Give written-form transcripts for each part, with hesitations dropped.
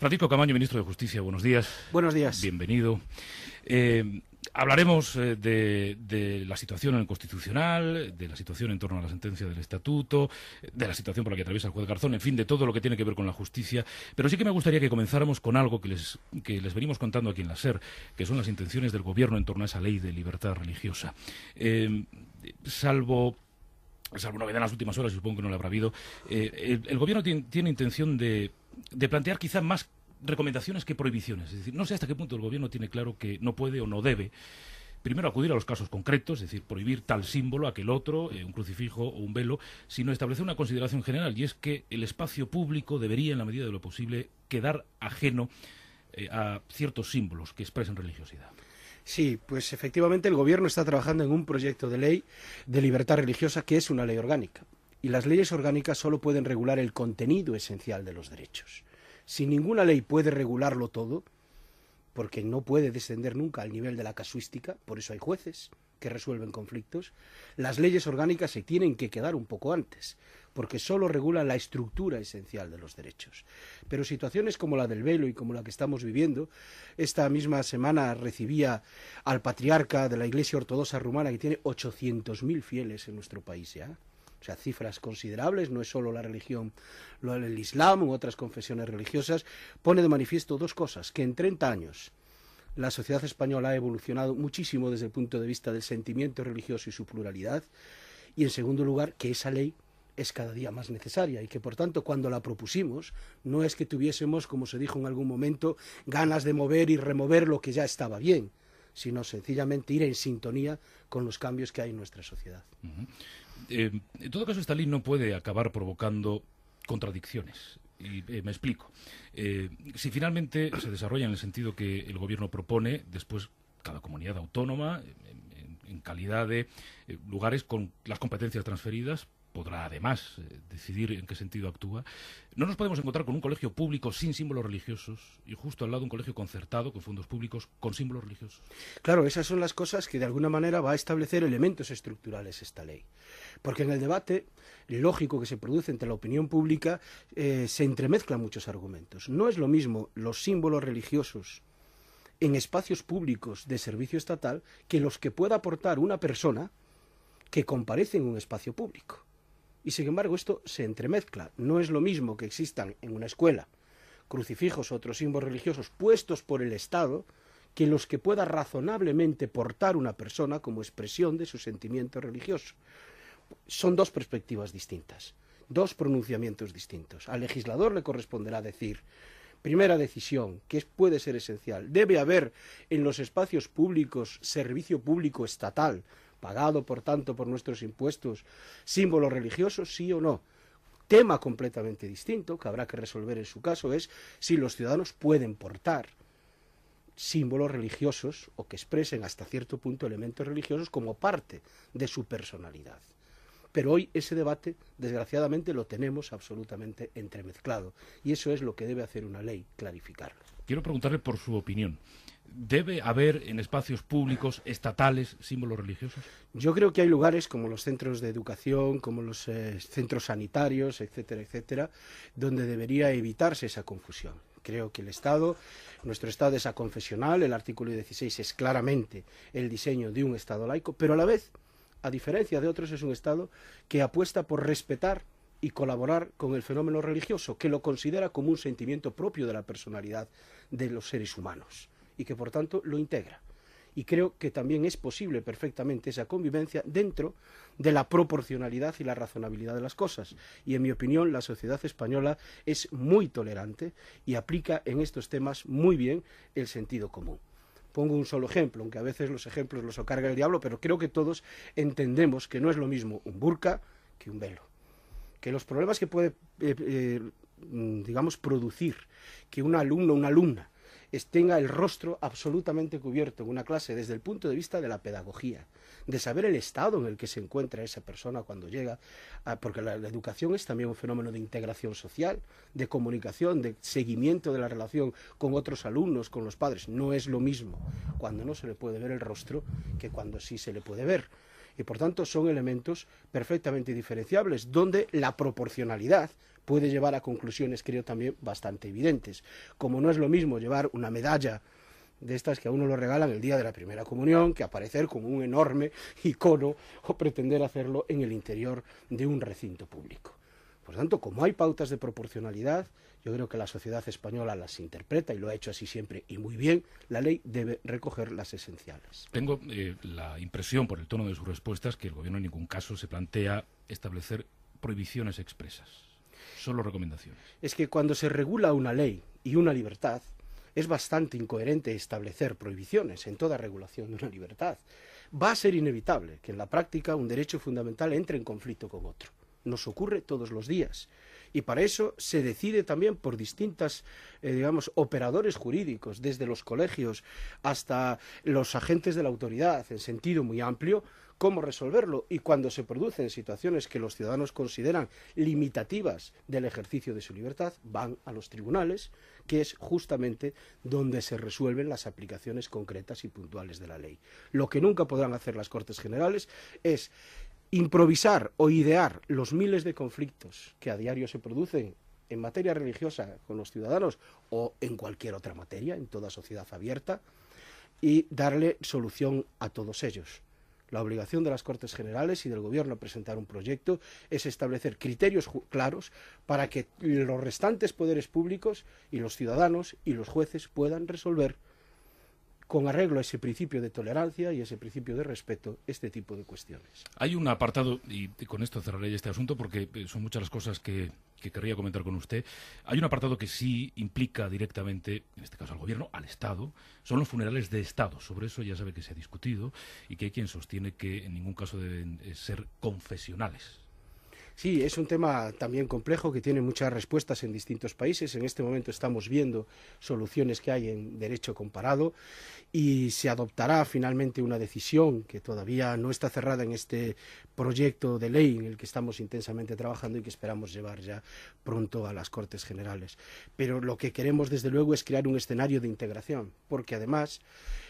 Francisco Camaño, ministro de Justicia, buenos días. Buenos días. Bienvenido. Hablaremos de la situación en el Constitucional, de la situación en torno a la sentencia del Estatuto, de la situación por la que atraviesa el juez Garzón, en fin, de todo lo que tiene que ver con la justicia. Pero sí que me gustaría que comenzáramos con algo que les venimos contando aquí en la SER, que son las intenciones del Gobierno en torno a esa ley de libertad religiosa. Salvo novedad en las últimas horas, y supongo que no lo habrá habido, el Gobierno tiene intención de plantear quizá más recomendaciones que prohibiciones. Es decir, no sé hasta qué punto el Gobierno tiene claro que no puede o no debe primero acudir a los casos concretos, es decir, prohibir tal símbolo, aquel otro, un crucifijo o un velo, sino establecer una consideración general, y es que el espacio público debería, en la medida de lo posible, quedar ajeno a ciertos símbolos que expresen religiosidad. Sí, pues efectivamente el Gobierno está trabajando en un proyecto de ley de libertad religiosa que es una ley orgánica. Y las leyes orgánicas solo pueden regular el contenido esencial de los derechos. Si ninguna ley puede regularlo todo, porque no puede descender nunca al nivel de la casuística, por eso hay jueces que resuelven conflictos, las leyes orgánicas se tienen que quedar un poco antes, porque solo regulan la estructura esencial de los derechos. Pero situaciones como la del velo y como la que estamos viviendo, esta misma semana recibía al patriarca de la Iglesia Ortodoxa Rumana, que tiene 800.000 fieles en nuestro país ya. O sea, cifras considerables, no es solo la religión, el Islam u otras confesiones religiosas, pone de manifiesto dos cosas: que en 30 años la sociedad española ha evolucionado muchísimo desde el punto de vista del sentimiento religioso y su pluralidad, y en segundo lugar, que esa ley es cada día más necesaria y que, por tanto, cuando la propusimos, no es que tuviésemos, como se dijo en algún momento, ganas de mover y remover lo que ya estaba bien, sino sencillamente ir en sintonía con los cambios que hay en nuestra sociedad. En todo caso, esta ley no puede acabar provocando contradicciones. Y me explico. Si finalmente se desarrolla en el sentido que el Gobierno propone, después cada comunidad autónoma, en calidad de lugares con las competencias transferidas, podrá además decidir en qué sentido actúa. No nos podemos encontrar con un colegio público sin símbolos religiosos y justo al lado un colegio concertado con fondos públicos con símbolos religiosos. Claro, esas son las cosas que de alguna manera va a establecer elementos estructurales esta ley. Porque en el debate lógico que se produce entre la opinión pública se entremezclan muchos argumentos. No es lo mismo los símbolos religiosos en espacios públicos de servicio estatal que los que pueda aportar una persona que comparece en un espacio público. Y sin embargo esto se entremezcla. No es lo mismo que existan en una escuela crucifijos o otros símbolos religiosos puestos por el Estado que los que pueda razonablemente portar una persona como expresión de su sentimiento religioso. Son dos perspectivas distintas, dos pronunciamientos distintos. Al legislador le corresponderá decir: primera decisión, que puede ser esencial, debe haber en los espacios públicos servicio público estatal, pagado por tanto por nuestros impuestos, símbolos religiosos, sí o no. Tema completamente distinto, que habrá que resolver en su caso, es si los ciudadanos pueden portar símbolos religiosos o que expresen hasta cierto punto elementos religiosos como parte de su personalidad. Pero hoy ese debate, desgraciadamente, lo tenemos absolutamente entremezclado, y eso es lo que debe hacer una ley, clarificarlo. Quiero preguntarle por su opinión. ¿Debe haber en espacios públicos estatales símbolos religiosos? Yo creo que hay lugares como los centros de educación, como los centros sanitarios, etcétera, etcétera, donde debería evitarse esa confusión. Creo que el Estado, nuestro Estado es aconfesional, el artículo 16 es claramente el diseño de un Estado laico, pero a la vez, a diferencia de otros, es un Estado que apuesta por respetar y colaborar con el fenómeno religioso, que lo considera como un sentimiento propio de la personalidad de los seres humanos y que por tanto lo integra. Y creo que también es posible perfectamente esa convivencia dentro de la proporcionalidad y la razonabilidad de las cosas. Y en mi opinión la sociedad española es muy tolerante y aplica en estos temas muy bien el sentido común. Pongo un solo ejemplo, aunque a veces los ejemplos los carga el diablo, pero creo que todos entendemos que no es lo mismo un burka que un velo. Que los problemas que puede, digamos, producir que un alumno o una alumna tenga el rostro absolutamente cubierto en una clase desde el punto de vista de la pedagogía, de saber el estado en el que se encuentra esa persona cuando llega, porque la educación es también un fenómeno de integración social, de comunicación, de seguimiento de la relación con otros alumnos, con los padres. No es lo mismo cuando no se le puede ver el rostro que cuando sí se le puede ver. Y por tanto son elementos perfectamente diferenciables, donde la proporcionalidad puede llevar a conclusiones, creo, también bastante evidentes. Como no es lo mismo llevar una medalla de estas que a uno lo regalan el día de la primera comunión, que aparecer con un enorme icono o pretender hacerlo en el interior de un recinto público. Por tanto, como hay pautas de proporcionalidad, yo creo que la sociedad española las interpreta, y lo ha hecho así siempre y muy bien. La ley debe recoger las esenciales. Tengo la impresión, por el tono de sus respuestas, que el Gobierno en ningún caso se plantea establecer prohibiciones expresas, solo recomendaciones. Es que cuando se regula una ley y una libertad, es bastante incoherente establecer prohibiciones en toda regulación de una libertad. Va a ser inevitable que en la práctica un derecho fundamental entre en conflicto con otro. Nos ocurre todos los días. Y para eso se decide también por distintas, operadores jurídicos, desde los colegios hasta los agentes de la autoridad, en sentido muy amplio, cómo resolverlo. Y cuando se producen situaciones que los ciudadanos consideran limitativas del ejercicio de su libertad, van a los tribunales, que es justamente donde se resuelven las aplicaciones concretas y puntuales de la ley. Lo que nunca podrán hacer las Cortes Generales es improvisar o idear los miles de conflictos que a diario se producen en materia religiosa con los ciudadanos o en cualquier otra materia, en toda sociedad abierta, y darle solución a todos ellos. La obligación de las Cortes Generales y del Gobierno a presentar un proyecto es establecer criterios claros para que los restantes poderes públicos y los ciudadanos y los jueces puedan resolver con arreglo a ese principio de tolerancia y ese principio de respeto este tipo de cuestiones. Hay un apartado, y con esto cerraré este asunto porque son muchas las cosas que querría comentar con usted. Hay un apartado que sí implica directamente, en este caso al Gobierno, al Estado, son los funerales de Estado. Sobre eso ya sabe que se ha discutido y que hay quien sostiene que en ningún caso deben ser confesionales. Sí, es un tema también complejo que tiene muchas respuestas en distintos países. En este momento estamos viendo soluciones que hay en derecho comparado y se adoptará finalmente una decisión que todavía no está cerrada en este proyecto de ley en el que estamos intensamente trabajando y que esperamos llevar ya pronto a las Cortes Generales. Pero lo que queremos desde luego es crear un escenario de integración, porque además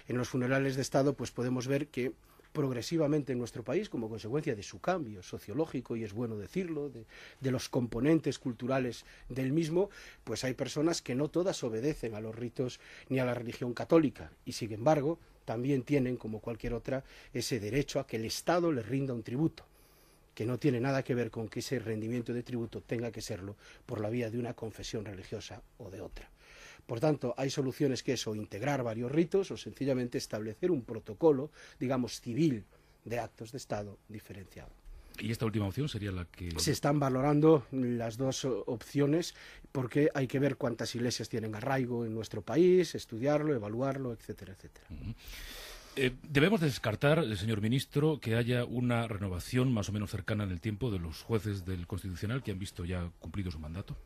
en los funerales de Estado pues podemos ver que progresivamente en nuestro país, como consecuencia de su cambio sociológico, y es bueno decirlo, de los componentes culturales del mismo, pues hay personas que no todas obedecen a los ritos ni a la religión católica, y sin embargo también tienen, como cualquier otra, ese derecho a que el Estado les rinda un tributo, que no tiene nada que ver con que ese rendimiento de tributo tenga que serlo por la vía de una confesión religiosa o de otra. Por tanto, hay soluciones que es o integrar varios ritos o sencillamente establecer un protocolo, digamos, civil de actos de Estado diferenciado. ¿Y esta última opción sería la que...? Se están valorando las dos opciones porque hay que ver cuántas iglesias tienen arraigo en nuestro país, estudiarlo, evaluarlo, etcétera, etcétera. ¿Debemos descartar, señor ministro, que haya una renovación más o menos cercana en el tiempo de los jueces del Constitucional que han visto ya cumplido su mandato?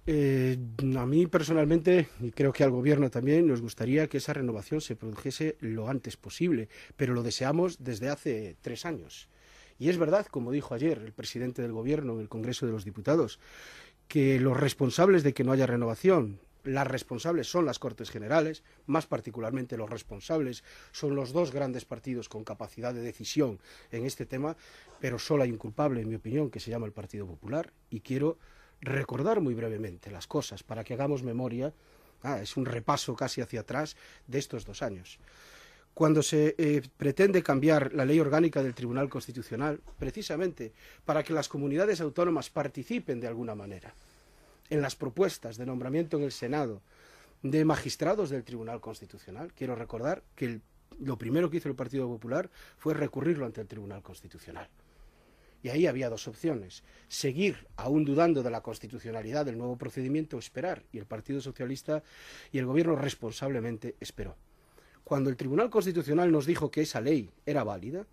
A mí personalmente, y creo que al Gobierno también, nos gustaría que esa renovación se produjese lo antes posible, pero lo deseamos desde hace 3 años. Y es verdad, como dijo ayer el presidente del Gobierno en el Congreso de los Diputados, que los responsables de que no haya renovación, las responsables son las Cortes Generales, más particularmente los responsables son los dos grandes partidos con capacidad de decisión en este tema, pero solo hay un culpable, en mi opinión, que se llama el Partido Popular, y quiero recordar muy brevemente las cosas para que hagamos memoria. Es un repaso casi hacia atrás de estos 2 años. Cuando se pretende cambiar la ley orgánica del Tribunal Constitucional, precisamente para que las comunidades autónomas participen de alguna manera en las propuestas de nombramiento en el Senado de magistrados del Tribunal Constitucional, quiero recordar que lo primero que hizo el Partido Popular fue recurrirlo ante el Tribunal Constitucional. Y ahí había 2 opciones: seguir aún dudando de la constitucionalidad del nuevo procedimiento o esperar. Y el Partido Socialista y el Gobierno responsablemente esperó. Cuando el Tribunal Constitucional nos dijo que esa ley era válida,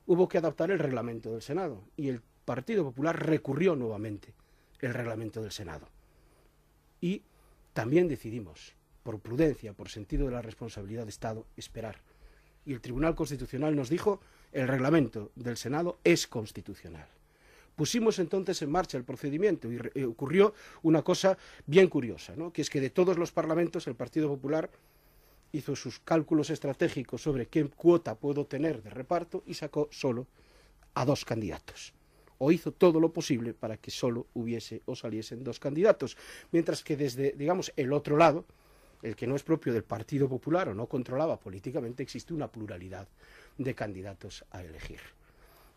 hubo que adaptar el reglamento del Senado. Y el Partido Popular recurrió nuevamente el reglamento del Senado. Y también decidimos, por prudencia, por sentido de la responsabilidad de Estado, esperar. Y el Tribunal Constitucional nos dijo: el reglamento del Senado es constitucional. Pusimos entonces en marcha el procedimiento y ocurrió una cosa bien curiosa, ¿no? Que es que de todos los parlamentos el Partido Popular hizo sus cálculos estratégicos sobre qué cuota puedo tener de reparto y sacó solo a 2 candidatos. o hizo todo lo posible para que solo hubiese o saliesen dos candidatos, mientras que desde, digamos, el otro lado, el que no es propio del Partido Popular o no controlaba políticamente, existe una pluralidad de candidatos a elegir.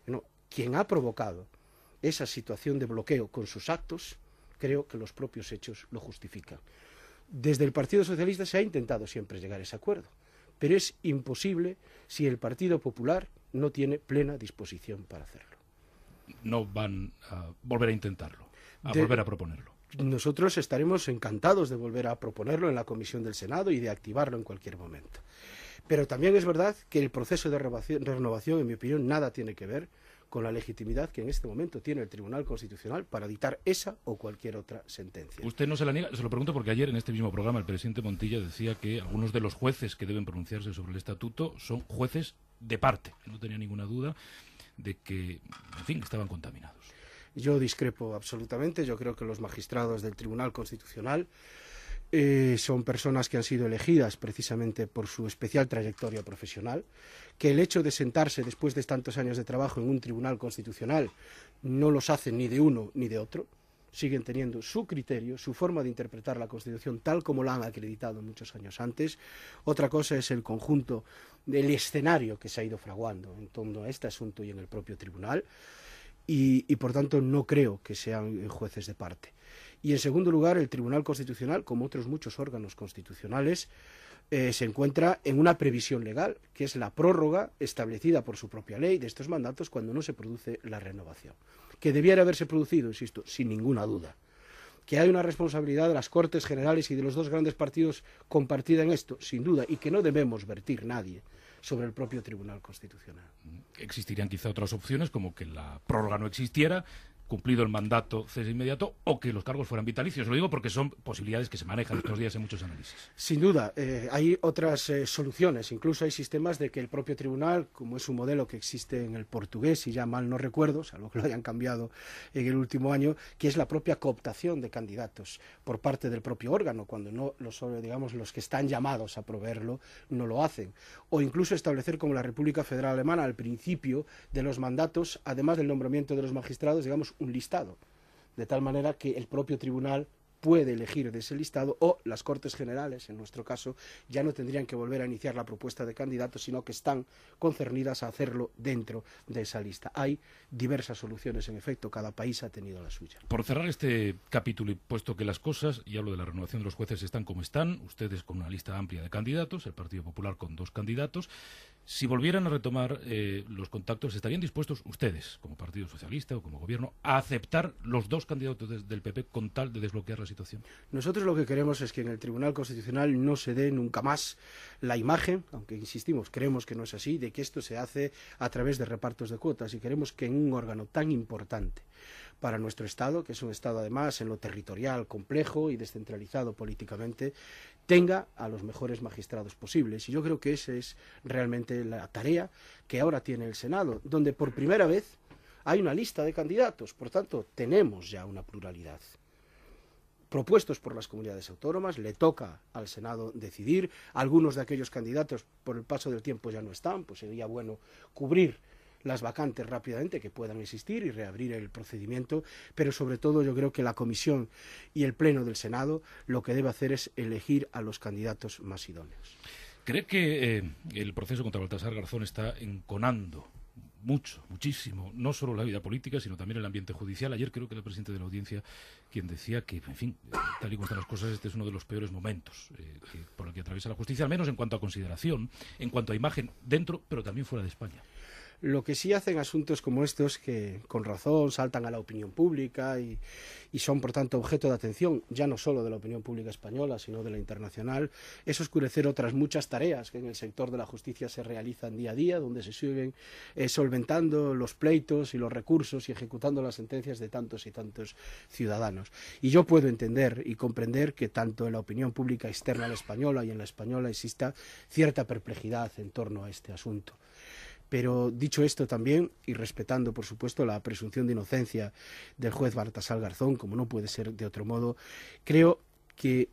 Bueno, quien ha provocado esa situación de bloqueo con sus actos, creo que los propios hechos lo justifican. Desde el Partido Socialista se ha intentado siempre llegar a ese acuerdo, pero es imposible si el Partido Popular no tiene plena disposición para hacerlo. No van a volver a intentarlo, volver a proponerlo. Nosotros estaremos encantados de volver a proponerlo en la Comisión del Senado y de activarlo en cualquier momento. Pero también es verdad que el proceso de renovación, en mi opinión, nada tiene que ver con la legitimidad que en este momento tiene el Tribunal Constitucional para dictar esa o cualquier otra sentencia. Usted no se la niega, se lo pregunto porque ayer en este mismo programa el presidente Montilla decía que algunos de los jueces que deben pronunciarse sobre el estatuto son jueces de parte. No tenía ninguna duda de que, en fin, estaban contaminados. Yo discrepo absolutamente. Yo creo que los magistrados del Tribunal Constitucional son personas que han sido elegidas precisamente por su especial trayectoria profesional, que el hecho de sentarse después de tantos años de trabajo en un Tribunal Constitucional no los hace ni de uno ni de otro. Siguen teniendo su criterio, su forma de interpretar la Constitución tal como la han acreditado muchos años antes. Otra cosa es el conjunto del escenario que se ha ido fraguando en torno a este asunto y en el propio tribunal. Y por tanto no creo que sean jueces de parte. Y en segundo lugar, el Tribunal Constitucional, como otros muchos órganos constitucionales, se encuentra en una previsión legal, que es la prórroga establecida por su propia ley de estos mandatos cuando no se produce la renovación. Que debiera haberse producido, insisto, sin ninguna duda. Que hay una responsabilidad de las Cortes Generales y de los dos grandes partidos compartida en esto, sin duda, y que no debemos vertir nadie sobre el propio Tribunal Constitucional. Existirían quizá otras opciones, como que la prórroga no existiera, cumplido el mandato, cese inmediato, o que los cargos fueran vitalicios. Lo digo porque son posibilidades que se manejan estos días en muchos análisis. Sin duda, hay otras soluciones. Incluso hay sistemas de que el propio tribunal, como es un modelo que existe en el portugués, y ya mal no recuerdo, salvo que lo hayan cambiado en el último año, que es la propia cooptación de candidatos por parte del propio órgano, cuando no los que están llamados a proveerlo no lo hacen. O incluso establecer, como la República Federal Alemana, al principio de los mandatos, además del nombramiento de los magistrados, digamos, un listado, de tal manera que el propio tribunal puede elegir de ese listado, o las Cortes Generales, en nuestro caso, ya no tendrían que volver a iniciar la propuesta de candidatos, sino que están concernidas a hacerlo dentro de esa lista. Hay diversas soluciones, en efecto, cada país ha tenido la suya. Por cerrar este capítulo, y puesto que las cosas, y hablo de la renovación de los jueces, están como están, ustedes con una lista amplia de candidatos, el Partido Popular con 2 candidatos, si volvieran a retomar los contactos, ¿estarían dispuestos ustedes, como Partido Socialista o como Gobierno, a aceptar los 2 candidatos del PP con tal de desbloquear la situación? Nosotros lo que queremos es que en el Tribunal Constitucional no se dé nunca más la imagen, aunque insistimos, creemos que no es así, de que esto se hace a través de repartos de cuotas, y queremos que en un órgano tan importante para nuestro Estado, que es un Estado además en lo territorial complejo y descentralizado políticamente, tenga a los mejores magistrados posibles. Y yo creo que esa es realmente la tarea que ahora tiene el Senado, donde por primera vez hay una lista de candidatos, por tanto tenemos ya una pluralidad. Propuestos por las comunidades autónomas, le toca al Senado decidir. Algunos de aquellos candidatos por el paso del tiempo ya no están, pues sería bueno cubrir las vacantes rápidamente que puedan existir y reabrir el procedimiento, pero sobre todo yo creo que la Comisión y el Pleno del Senado lo que debe hacer es elegir a los candidatos más idóneos. ¿Cree que el proceso contra Baltasar Garzón está enconando muchísimo, no solo la vida política, sino también el ambiente judicial? Ayer creo que era el presidente de la Audiencia quien decía que, en fin, tal y como están las cosas, este es uno de los peores momentos por el que atraviesa la justicia, al menos en cuanto a consideración, en cuanto a imagen dentro, pero también fuera de España. Lo que sí hacen asuntos como estos, que con razón saltan a la opinión pública y son por tanto objeto de atención, ya no solo de la opinión pública española, sino de la internacional, es oscurecer otras muchas tareas que en el sector de la justicia se realizan día a día, donde se siguen solventando los pleitos y los recursos y ejecutando las sentencias de tantos y tantos ciudadanos. Y yo puedo entender y comprender que tanto en la opinión pública externa a la española y en la española exista cierta perplejidad en torno a este asunto. Pero dicho esto también, y respetando por supuesto la presunción de inocencia del juez Baltasar Garzón, como no puede ser de otro modo, creo que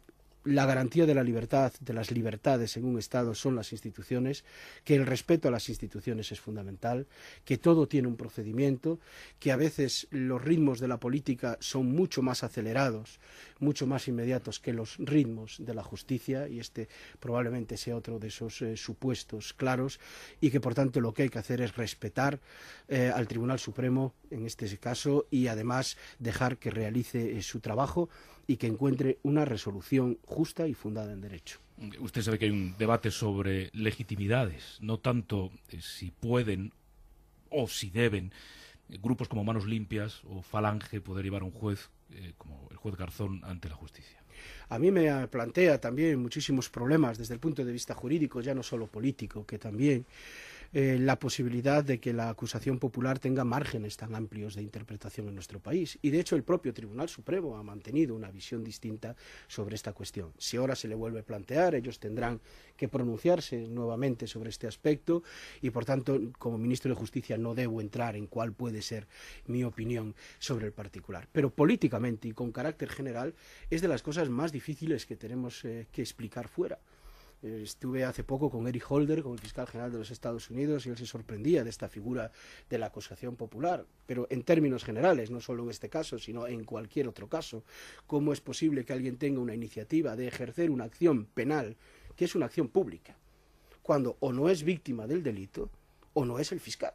la garantía de la libertad, de las libertades en un Estado son las instituciones, que el respeto a las instituciones es fundamental, que todo tiene un procedimiento, que a veces los ritmos de la política son mucho más acelerados, mucho más inmediatos que los ritmos de la justicia, y este probablemente sea otro de esos supuestos claros, y que por tanto lo que hay que hacer es respetar al Tribunal Supremo en este caso y además dejar que realice su trabajo y que encuentre una resolución justa y fundada en derecho. Usted sabe que hay un debate sobre legitimidades, no tanto si pueden o si deben grupos como Manos Limpias o Falange poder llevar a un juez como el juez Garzón ante la justicia. A mí me plantea también muchísimos problemas desde el punto de vista jurídico, ya no solo político, que también la posibilidad de que la acusación popular tenga márgenes tan amplios de interpretación en nuestro país. Y de hecho el propio Tribunal Supremo ha mantenido una visión distinta sobre esta cuestión. Si ahora se le vuelve a plantear, ellos tendrán que pronunciarse nuevamente sobre este aspecto y por tanto como ministro de Justicia no debo entrar en cuál puede ser mi opinión sobre el particular. Pero políticamente y con carácter general es de las cosas más difíciles que tenemos que explicar fuera. Estuve hace poco con Eric Holder, con el fiscal general de los Estados Unidos, y él se sorprendía de esta figura de la acusación popular, pero en términos generales, no solo en este caso, sino en cualquier otro caso. ¿Cómo es posible que alguien tenga una iniciativa de ejercer una acción penal, que es una acción pública, cuando o no es víctima del delito o no es el fiscal,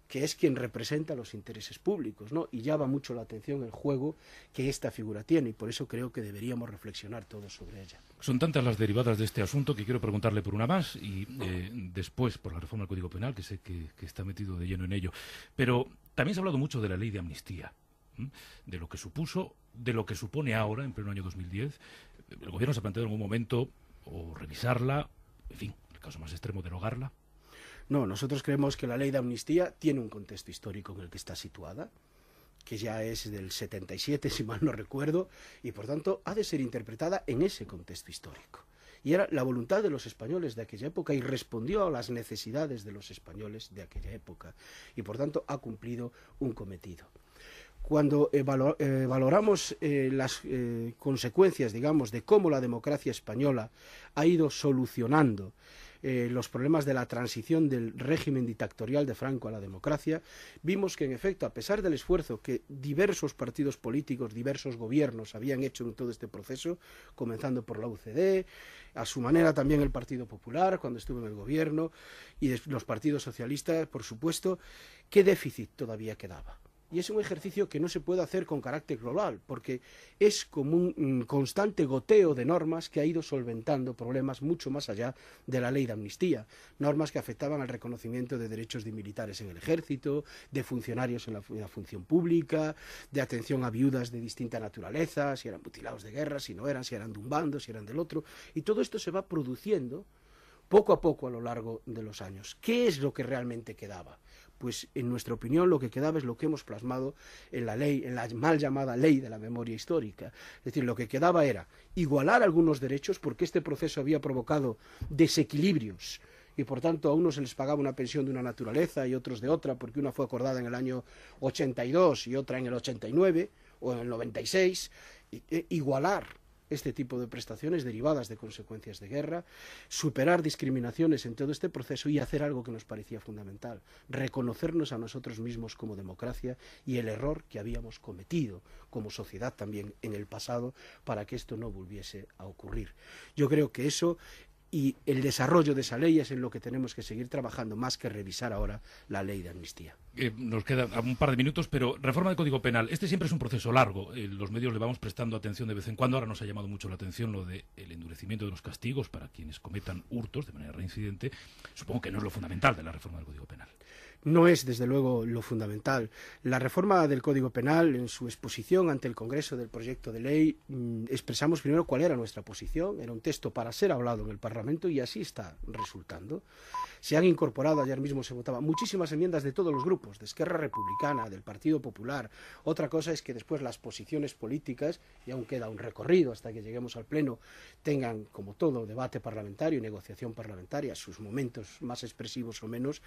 que es quien representa los intereses públicos, ¿no? Y llama mucho la atención el juego que esta figura tiene, y por eso creo que deberíamos reflexionar todos sobre ella. Son tantas las derivadas de este asunto que quiero preguntarle por una más y después por la reforma del Código Penal, que sé que está metido de lleno en ello. Pero también se ha hablado mucho de la ley de amnistía, de lo que supuso, de lo que supone ahora, en pleno año 2010. El gobierno se ha planteado en algún momento o revisarla, en fin, en el caso más extremo, derogarla. No, nosotros creemos que la ley de amnistía tiene un contexto histórico en el que está situada, que ya es del 77, si mal no recuerdo, y por tanto ha de ser interpretada en ese contexto histórico. Y era la voluntad de los españoles de aquella época y respondió a las necesidades de los españoles de aquella época, y por tanto ha cumplido un cometido. Cuando valoramos las consecuencias, digamos, de cómo la democracia española ha ido solucionando los problemas de la transición del régimen dictatorial de Franco a la democracia, vimos que en efecto, a pesar del esfuerzo que diversos partidos políticos, diversos gobiernos habían hecho en todo este proceso, comenzando por la UCD, a su manera también el Partido Popular cuando estuvo en el gobierno, y los partidos socialistas, por supuesto, ¿qué déficit todavía quedaba? Y es un ejercicio que no se puede hacer con carácter global, porque es como un constante goteo de normas que ha ido solventando problemas mucho más allá de la ley de amnistía. Normas que afectaban al reconocimiento de derechos de militares en el ejército, de funcionarios en la función pública, de atención a viudas de distinta naturaleza, si eran mutilados de guerra, si no eran, si eran de un bando, si eran del otro. Y todo esto se va produciendo poco a poco a lo largo de los años. ¿Qué es lo que realmente quedaba? Pues en nuestra opinión lo que quedaba es lo que hemos plasmado en la ley, en la mal llamada ley de la memoria histórica. Es decir, lo que quedaba era igualar algunos derechos porque este proceso había provocado desequilibrios y por tanto a unos se les pagaba una pensión de una naturaleza y otros de otra porque una fue acordada en el año 82 y otra en el 89 o en el 96, igualar este tipo de prestaciones derivadas de consecuencias de guerra, superar discriminaciones en todo este proceso y hacer algo que nos parecía fundamental, reconocernos a nosotros mismos como democracia y el error que habíamos cometido como sociedad también en el pasado para que esto no volviese a ocurrir. Yo creo que eso y el desarrollo de esa ley es en lo que tenemos que seguir trabajando, más que revisar ahora la ley de amnistía. Nos queda un par de minutos, pero reforma del Código Penal. Este siempre es un proceso largo. Los medios le vamos prestando atención de vez en cuando. Ahora nos ha llamado mucho la atención lo del endurecimiento de los castigos para quienes cometan hurtos de manera reincidente. Supongo que no es lo fundamental de la reforma del Código Penal. No es, desde luego, lo fundamental. La reforma del Código Penal, en su exposición ante el Congreso del proyecto de ley, expresamos primero cuál era nuestra posición. Era un texto para ser hablado en el Parlamento y así está resultando. Se han incorporado, ayer mismo se votaban muchísimas enmiendas de todos los grupos, de Esquerra Republicana, del Partido Popular. Otra cosa es que después las posiciones políticas, y aún queda un recorrido hasta que lleguemos al Pleno, tengan, como todo, debate parlamentario y negociación parlamentaria, sus momentos más expresivos o menos,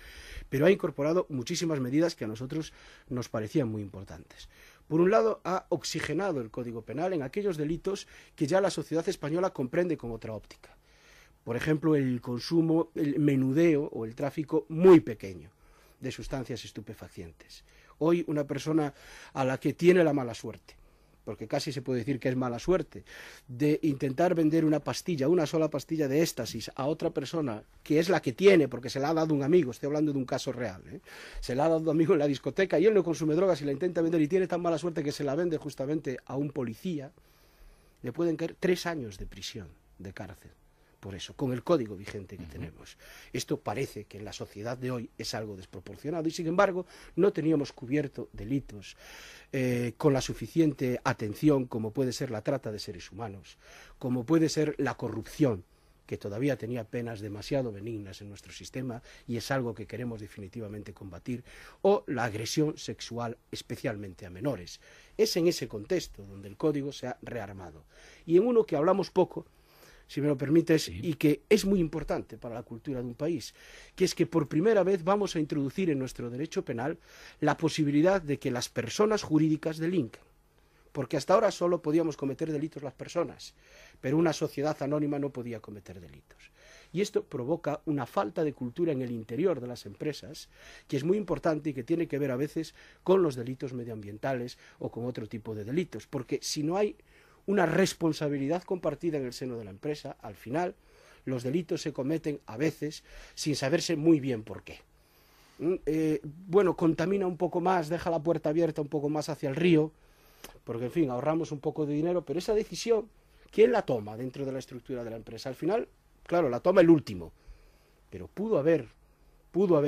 pero ha incorporado muchísimas medidas que a nosotros nos parecían muy importantes. Por un lado, ha oxigenado el Código Penal en aquellos delitos que ya la sociedad española comprende con otra óptica. Por ejemplo, el consumo, el menudeo o el tráfico muy pequeño de sustancias estupefacientes. Hoy una persona a la que tiene la mala suerte, porque casi se puede decir que es mala suerte, de intentar vender una pastilla, una sola pastilla de éxtasis a otra persona, que es la que tiene, porque se la ha dado un amigo, estoy hablando de un caso real, se la ha dado un amigo en la discoteca y él no consume drogas y la intenta vender y tiene tan mala suerte que se la vende justamente a un policía, le pueden caer 3 años de prisión, de cárcel. Por eso, con el código vigente que tenemos. Esto parece que en la sociedad de hoy es algo desproporcionado y, sin embargo, no teníamos cubierto delitos con la suficiente atención como puede ser la trata de seres humanos, como puede ser la corrupción, que todavía tenía penas demasiado benignas en nuestro sistema y es algo que queremos definitivamente combatir, o la agresión sexual, especialmente a menores. Es en ese contexto donde el código se ha rearmado. Y en uno que hablamos poco, si me lo permites, sí, y que es muy importante para la cultura de un país, que es que por primera vez vamos a introducir en nuestro derecho penal la posibilidad de que las personas jurídicas delinquen, porque hasta ahora solo podíamos cometer delitos las personas, pero una sociedad anónima no podía cometer delitos. Y esto provoca una falta de cultura en el interior de las empresas, que es muy importante y que tiene que ver a veces con los delitos medioambientales o con otro tipo de delitos, porque si no hay una responsabilidad compartida en el seno de la empresa, al final los delitos se cometen a veces sin saberse muy bien por qué. Bueno, contamina un poco más, deja la puerta abierta un poco más hacia el río, porque en fin, ahorramos un poco de dinero, pero esa decisión, ¿quién la toma dentro de la estructura de la empresa? Al final, claro, la toma el último, pero pudo haber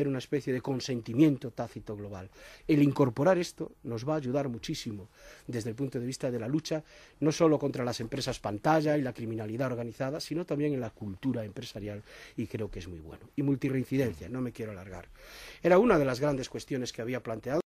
una especie de consentimiento tácito global. El incorporar esto nos va a ayudar muchísimo desde el punto de vista de la lucha, no solo contra las empresas pantalla y la criminalidad organizada, sino también en la cultura empresarial, y creo que es muy bueno. Y multirreincidencia, no me quiero alargar. Era una de las grandes cuestiones que había planteado.